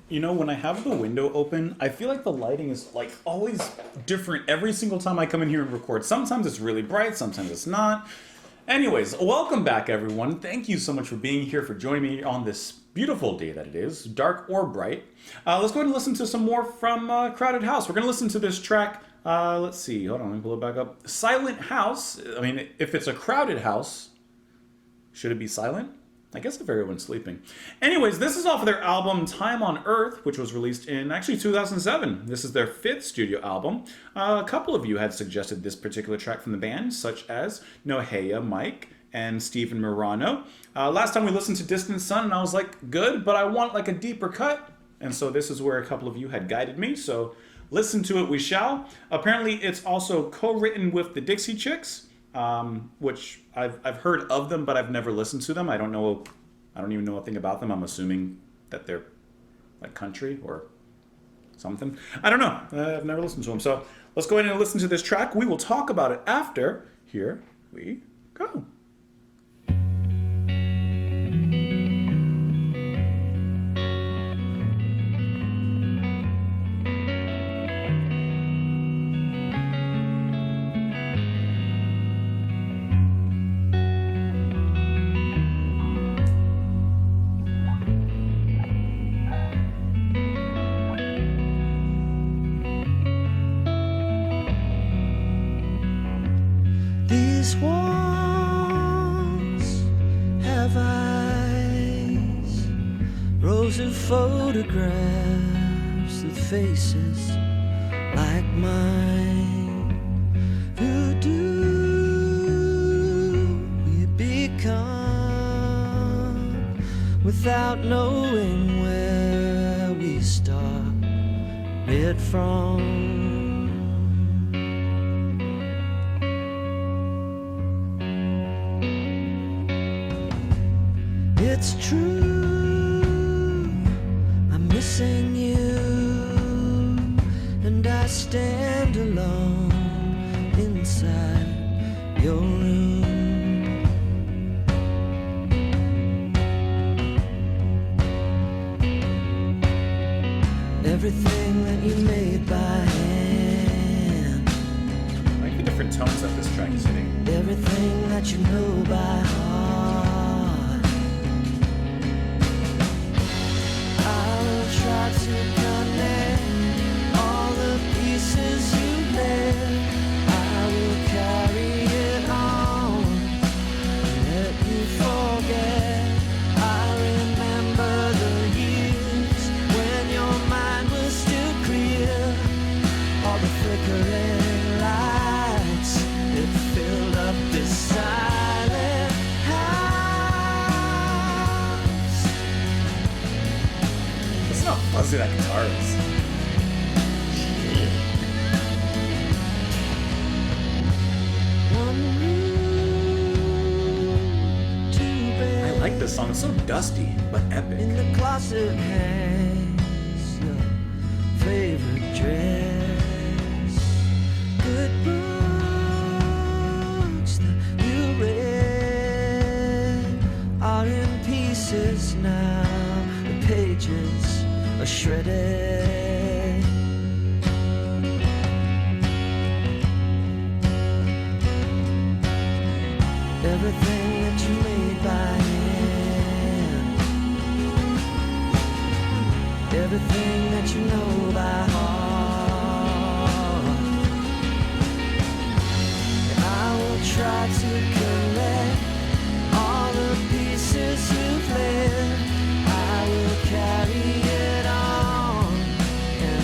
You know, when I have the window open, I feel like the lighting is like always different every single time I come in here and record. Sometimes it's really bright, sometimes it's not. Anyways, welcome back everyone. Thank you so much for being here, for joining me on this beautiful day that it is, dark or bright. Let's go ahead and listen to some more from Crowded House. We're going to listen to this track, let's see, hold on, let me pull it back up. Silent House. I mean, if it's a crowded house, should it be silent? I guess if everyone's sleeping. Anyways, this is off of their album Time on Earth, which was released in actually 2007. This is their 5th studio album. A couple of you had suggested this particular track from the band, such as Nohea Mike and Steven Morano. Last time we listened to Distant Sun, and I was like, good, but I want like a deeper cut. And so this is where a couple of you had guided me, so listen to it we shall. Apparently it's also co-written with the Dixie Chicks. Which I've heard of them, but I've never listened to them. I don't even know a thing about them. I'm assuming that they're like country or something. I don't know. I've never listened to them. So let's go ahead and listen to this track. We will talk about it after. Here we go. These walls have eyes, rows of photographs with faces like mine. Who do we become without knowing where we started from? It's true, I'm missing you, and I stand alone inside your room. Everything that you made by hand, I like the different tones that this track is hitting. everything that you know by heart, try to connect all the pieces you left. I will carry it on, let you forget. I remember the years when your mind was still clear. All the flickering lights that filled up this silent house. Listen how fuzzy that guitar is. One room, two beds. I like this song. It's so dusty, but epic. In the closet hangs your favorite dress. Good books that you read are in pieces now. The pages are shredded. Everything that you made by hand, everything that you know by heart, and I will try to collect all the pieces you've left. I will carry it on, and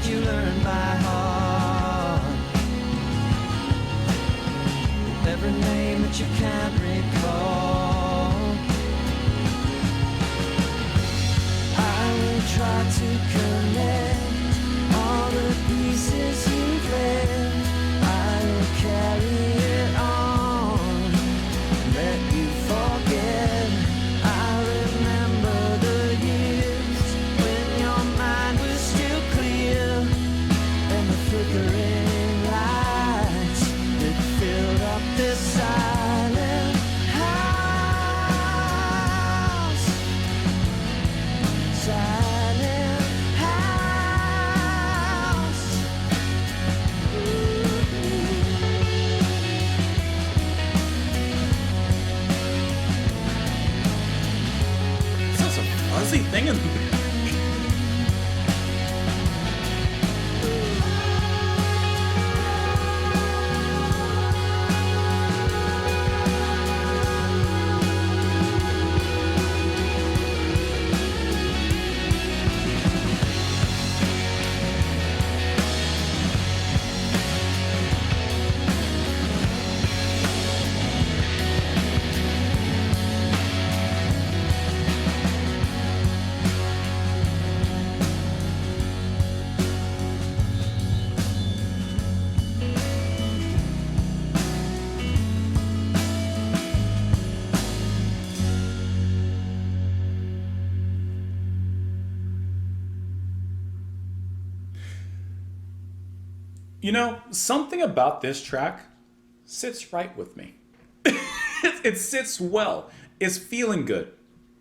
that you learn by heart. Every name that you can't recall. I will try to connect all the pieces you've left. I will carry it on, let you forget. I remember the years when your mind was still clear, and the flickering lights that filled up this silent house. Silent house. It's a fuzzy thing in the back. You know, something about this track sits right with me. It sits well. It's feeling good.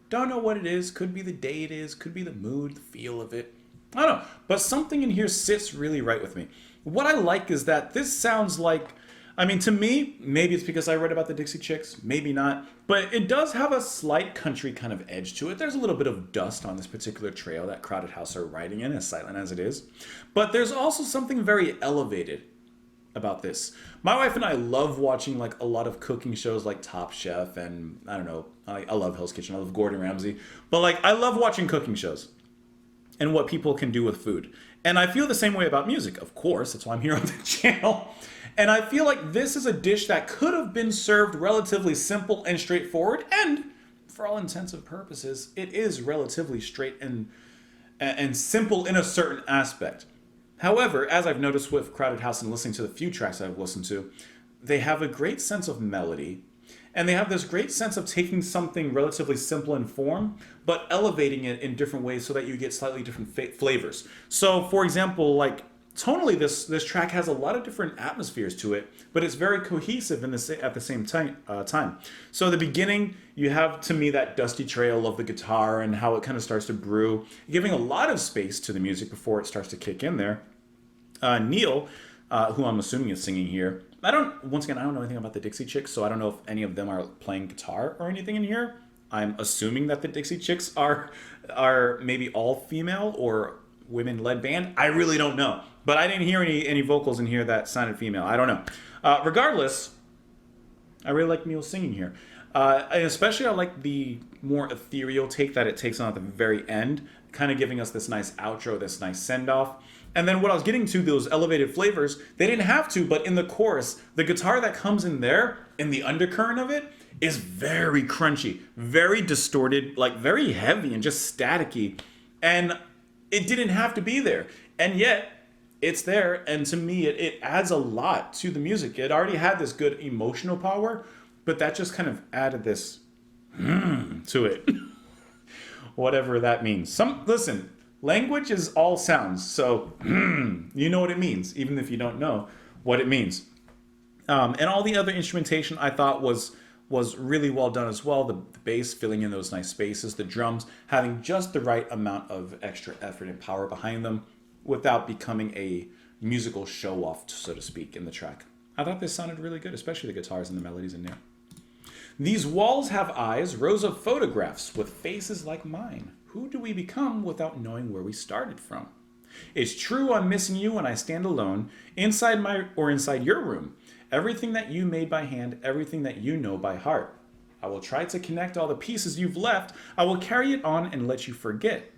Don't know what it is. Could be the day it is. Could be the mood, the feel of it. I don't know. But something in here sits really right with me. What I like is that this sounds like, I mean, to me, maybe it's because I read about the Dixie Chicks, maybe not, but it does have a slight country kind of edge to it. There's a little bit of dust on this particular trail that Crowded House are riding in, as silent as it is. But there's also something very elevated about this. My wife and I love watching like a lot of cooking shows like Top Chef, and I don't know, I love Hell's Kitchen, I love Gordon Ramsay, but like I love watching cooking shows and what people can do with food. And I feel the same way about music, of course, that's why I'm here on the channel. And I feel like this is a dish that could have been served relatively simple and straightforward, and for all intents and purposes, it is relatively straight and simple in a certain aspect. However, as I've noticed with Crowded House and listening to the few tracks I've listened to, they have a great sense of melody, and they have this great sense of taking something relatively simple in form, but elevating it in different ways so that you get slightly different flavors. So, for example, like tonally, this track has a lot of different atmospheres to it, but it's very cohesive at the same time. So the beginning, you have, to me, that dusty trail of the guitar and how it kind of starts to brew, giving a lot of space to the music before it starts to kick in there. Neil, who I'm assuming is singing here, once again, I don't know anything about the Dixie Chicks, so I don't know if any of them are playing guitar or anything in here. I'm assuming that the Dixie Chicks are maybe all female or women-led band. I really don't know. But I didn't hear any vocals in here that sounded female. I don't know. Regardless, I really like Neil singing here. And especially I like the more ethereal take that it takes on at the very end, kind of giving us this nice outro, this nice send-off. And then what I was getting to, those elevated flavors, they didn't have to, but in the chorus, the guitar that comes in there, in the undercurrent of it, is very crunchy, very distorted, like very heavy and just staticky. And it didn't have to be there. And yet, it's there, and to me, it adds a lot to the music. It already had this good emotional power, but that just kind of added this to it. Whatever that means. Listen, language is all sounds, so you know what it means, even if you don't know what it means. And all the other instrumentation I thought was really well done as well. The bass filling in those nice spaces, the drums having just the right amount of extra effort and power behind them without becoming a musical show-off, so to speak, in the track. I thought this sounded really good, especially the guitars and the melodies in there. These walls have eyes, rows of photographs with faces like mine. Who do we become without knowing where we started from? It's true I'm missing you when I stand alone, inside your room. Everything that you made by hand, everything that you know by heart. I will try to connect all the pieces you've left. I will carry it on and let you forget.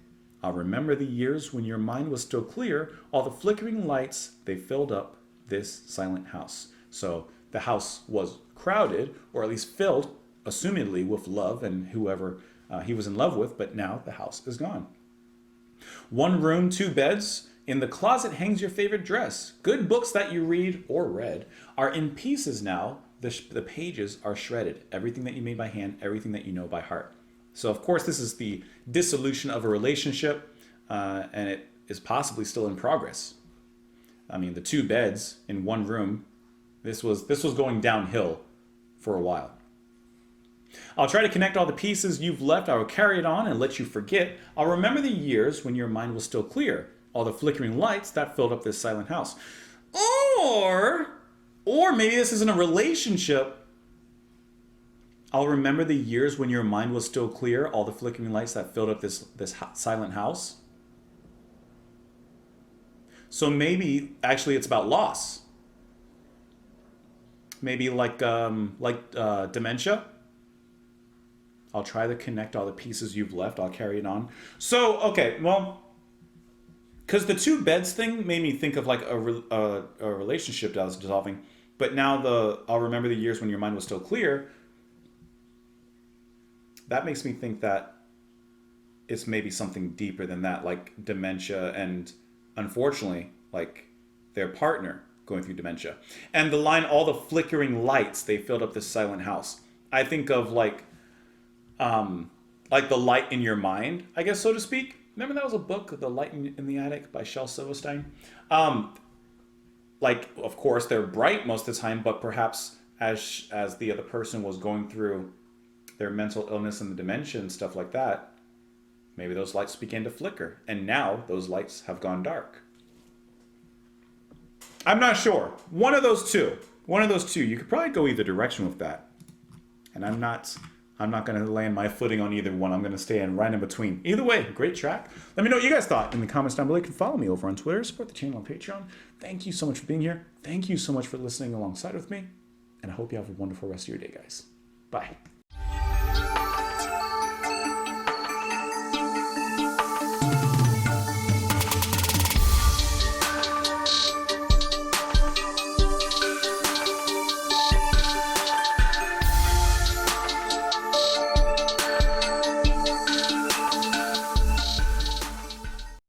I'll remember the years when your mind was still clear. All the flickering lights, they filled up this silent house. So the house was crowded, or at least filled, assumedly, with love and whoever he was in love with, but now the house is gone. One room, two beds. In the closet hangs your favorite dress. Good books that you read or read are in pieces now. The pages are shredded. Everything that you made by hand, everything that you know by heart. So, of course, this is the dissolution of a relationship, and it is possibly still in progress. I mean, the two beds in one room, this was going downhill for a while. I'll try to connect all the pieces you've left. I will carry it on and let you forget. I'll remember the years when your mind was still clear. All the flickering lights that filled up this silent house. Or maybe this isn't a relationship. I'll remember the years when your mind was still clear. All the flickering lights that filled up this silent house. So maybe actually it's about loss. Maybe like dementia. I'll try to connect all the pieces you've left. I'll carry it on. So, okay, well, because the two beds thing made me think of like a relationship that was dissolving. But now I'll remember the years when your mind was still clear. That makes me think that it's maybe something deeper than that, like dementia and, unfortunately, like their partner going through dementia. And the line, all the flickering lights, they filled up this silent house. I think of like the light in your mind, I guess, so to speak. Remember that was a book, The Light in the Attic by Shel Silverstein? Like, of course, they're bright most of the time, but perhaps as the other person was going through their mental illness and the dementia and stuff like that, maybe those lights began to flicker. And now those lights have gone dark. I'm not sure. One of those two. You could probably go either direction with that. And I'm not going to land my footing on either one. I'm going to stay right in between. Either way, great track. Let me know what you guys thought in the comments down below. You can follow me over on Twitter. Support the channel on Patreon. Thank you so much for being here. Thank you so much for listening alongside with me. And I hope you have a wonderful rest of your day, guys. Bye.